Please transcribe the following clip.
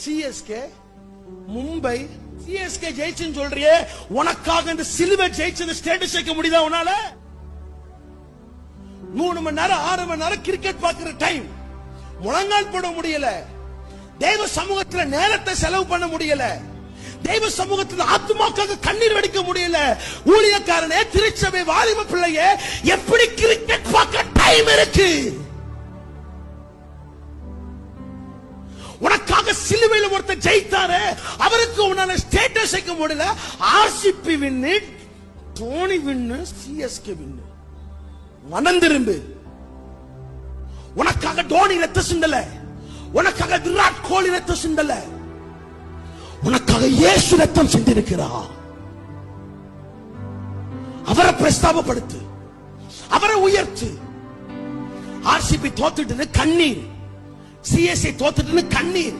CSK, Mumbai. CSK ஜெயிச்சுன்னு சொல்றியே, உனக்காக இந்த சிலுவை ஜெயிச்சது ஸ்டேட்டஸ் வைக்க முடியுதா உன்னால? 3 மணி நேரம் 6 மணி நேரம் கிரிக்கெட் பார்க்கிற டைம் முழங்கால் போட முடியல. தேவ சமூகத்தில் நேரத்தை செலவு பண்ண முடியல. தெய்வ சமூகத்தில் ஆத்துமாக்காக கண்ணீர் வடிக்க முடியல. ஊழியக்காரனே, திருச்சபை வாலிப பிள்ளையே, எப்படி கிரிக்கெட் பார்க்க டைம் இருக்கு? உனக்காக சிலுவையில் ஒருத்தர் ஜெயித்தாரு, அவருக்கு உன்னால ஸ்டேட்டஸ் வைக்க முடியல. ஆர்சிபி வின்னு, தோனி வின்னு, சிஎஸ்கே வின்னு. மனம் திரும்பு. உனக்காக தோனி ரத்த சிந்தல, உனக்காக விராட் கோலி ரத்த சிந்தல, உனக்காக இயேசு ரத்தம் சிந்திருக்கிறார். அவரை பிரஸ்தாபப்படுத்து, அவரை உயர்த்து. ஆர்சிபி தோத்துட்டு கண்ணீர், சிஎஸ்கே தோத்துட்டு கண்ணீர்.